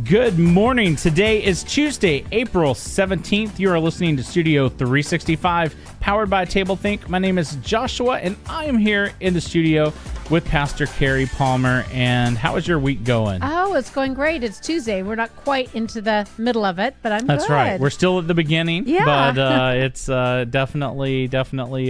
Good morning. Today is Tuesday, April 17th. You are listening to Studio 365, powered by tablethink. My name is Joshua, and I am here in the studio with Pastor Carrie Palmer. And how is your week going? Oh, it's going great. It's Tuesday. We're not quite into the middle of it, but I'm That's good. right. We're still at the beginning, Yeah. but it's definitely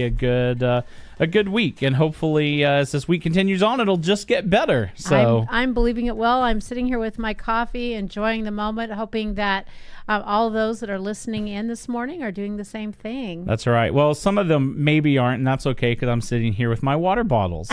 a good week. And hopefully, as this week continues on, it'll just get better. So I'm believing it will. I'm sitting here with my coffee, enjoying the moment, hoping that all of those that are listening in this morning are doing the same thing. That's right. Well, some of them maybe aren't, and that's okay because I'm sitting here with my water bottles.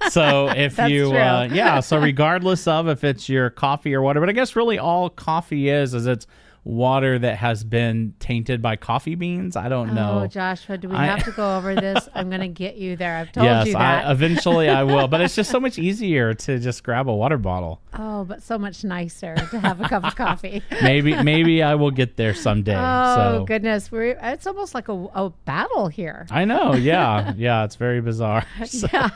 So if That's you, true. so regardless of if it's your coffee or water, but I guess really all coffee is it's water that has been tainted by coffee beans. I don't know. Oh, Joshua, do we have to go over this? I'm going to get you there. I've told you that. Yes, eventually I will. But it's just so much easier to just grab a water bottle. Oh, but so much nicer to have a cup of coffee. Maybe I will get there someday. Oh, goodness. It's almost like a battle here. I know. Yeah. Yeah. It's very bizarre. So. Yeah.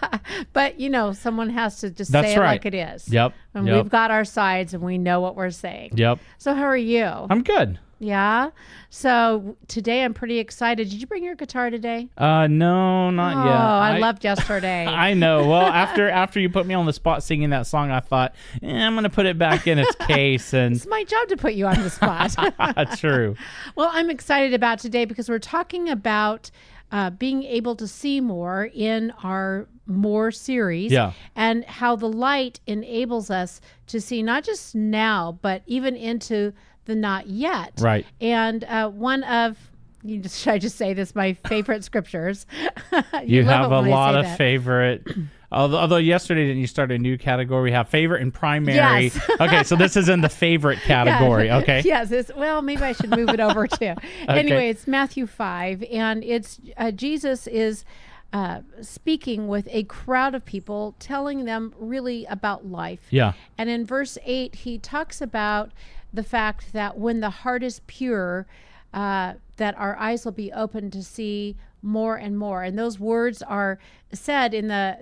But, someone has to just That's say it right. like it is. Yep. And Yep. we've got our sides and we know what we're saying. Yep. So how are you? I'm good. Yeah. So today I'm pretty excited. Did you bring your guitar today? No, not yet. Oh, I loved yesterday. I know. Well, after you put me on the spot singing that song, I thought, I'm going to put it back in its case. And It's my job to put you on the spot. True. Well, I'm excited about today because we're talking about being able to see more in our More series, Yeah. and how the light enables us to see not just now, but even into the not yet. Right. And one of, should I just say this, my favorite scriptures. You love have it a when I lot say of that. favorite. Although yesterday didn't you start a new category? We have favorite and primary. Yes. Okay, so this is in the favorite category. Yeah. Okay. Yes. Maybe I should move it over to. Anyway, it's Matthew 5, and it's Jesus is speaking with a crowd of people, telling them really about life. Yeah. And in verse 8, he talks about the fact that when the heart is pure, that our eyes will be open to see more and more. And those words are said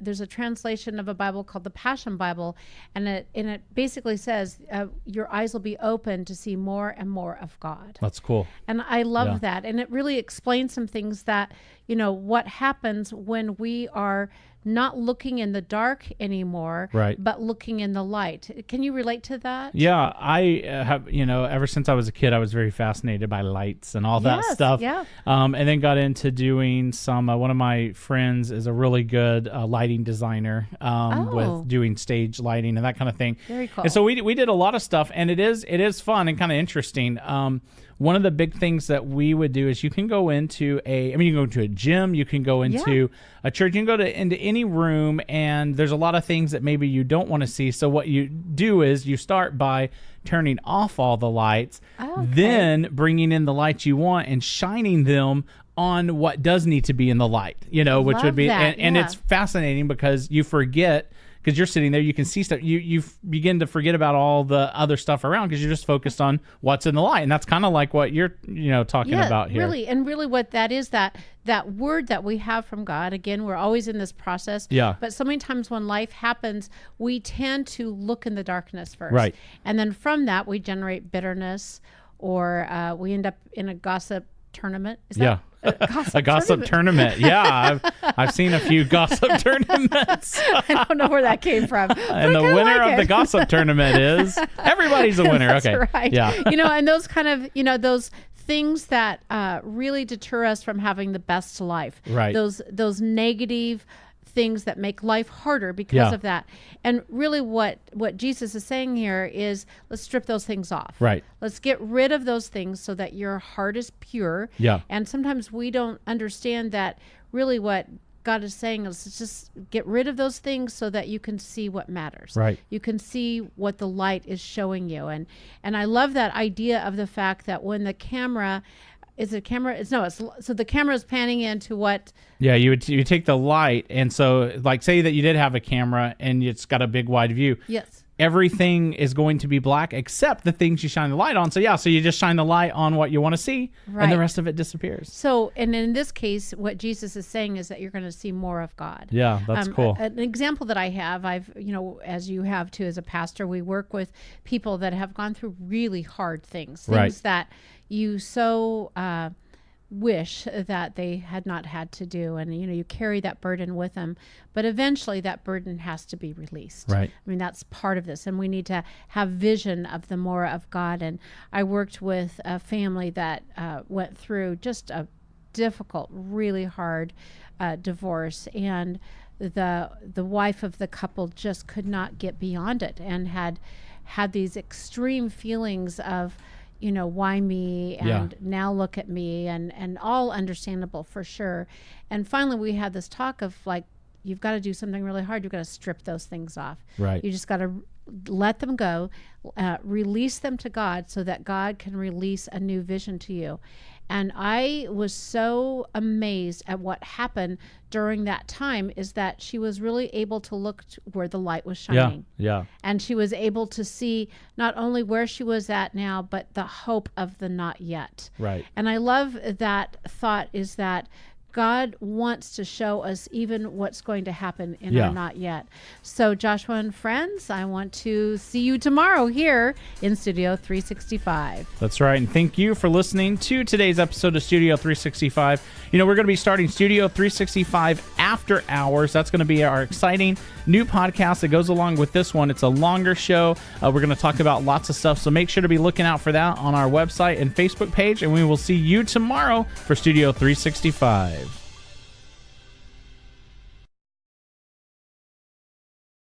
there's a translation of a Bible called the Passion Bible, and it basically says your eyes will be open to see more and more of God. That's cool. And I love Yeah. that. And it really explains some things that, what happens when we are not looking in the dark anymore, Right. but looking in the light. Can you relate to that? Yeah, I have, ever since I was a kid, I was very fascinated by lights and all that Yes, stuff. yeah. And then got into doing some, one of my friends is a really good lighting designer with doing stage lighting and that kind of thing. Very cool. And so we did a lot of stuff, and it is fun and kind of interesting. One of the big things that we would do is you can go into you can go to a gym, you can go into a church, you can go into any room, and there's a lot of things that maybe you don't want to see. So what you do is you start by turning off all the lights, then bringing in the lights you want and shining them on what does need to be in the light, which Love would be, that, and yeah. it's fascinating because you forget. Because you're sitting there, you can see stuff. You begin to forget about all the other stuff around because you're just focused on what's in the light, and that's kind of like what you're talking about here. Really what that is, that word that we have from God. Again, we're always in this process. Yeah. But so many times when life happens, we tend to look in the darkness first, Right. And then from that we generate bitterness, or we end up in a gossip tournament. Is that A gossip tournament. Yeah, I've seen a few gossip tournaments. I don't know where that came from. And the winner of the gossip tournament is everybody's a winner. That's Okay. right. Yeah. And those kind of, those things that really deter us from having the best life. Right. Those negative things that make life harder because of that. And really what Jesus is saying here is, let's strip those things off. Right. Let's get rid of those things so that your heart is pure. Yeah. And sometimes we don't understand that really what God is saying is, let's just get rid of those things so that you can see what matters. Right. You can see what the light is showing you. And I love that idea of the fact that when the camera is a camera. So the camera is panning into what? Yeah, you take the light, and so like say that you did have a camera and it's got a big wide view. Yes. everything is going to be black except the things you shine the light on. So so you just shine the light on what you want to see, and the rest of it disappears. So, and in this case, what Jesus is saying is that you're going to see more of God. Yeah, that's cool. An example that I have, as you have too as a pastor, we work with people that have gone through really hard things that you so wish that they had not had to do, and you carry that burden with them, but eventually that burden has to be released. Right. I mean, that's part of this, and we need to have vision of the more of God. And I worked with a family that went through just a difficult, really hard divorce, and the wife of the couple just could not get beyond it, and had these extreme feelings of, why me? And now look at me, and all understandable for sure. And finally we had this talk of like, you've got to do something really hard. You've got to strip those things off. Right. You just got to let them go, release them to God so that God can release a new vision to you. And I was so amazed at what happened during that time, is that she was really able to look where the light was shining. Yeah. And she was able to see not only where she was at now, but the hope of the not yet. Right. And I love that thought, is that God wants to show us even what's going to happen in our not yet. So Joshua and friends, I want to see you tomorrow here in Studio 365. That's right. And thank you for listening to today's episode of Studio 365. We're going to be starting Studio 365 After Hours. That's going to be our exciting new podcast that goes along with this one. It's a longer show. We're going to talk about lots of stuff. So make sure to be looking out for that on our website and Facebook page. And we will see you tomorrow for Studio 365.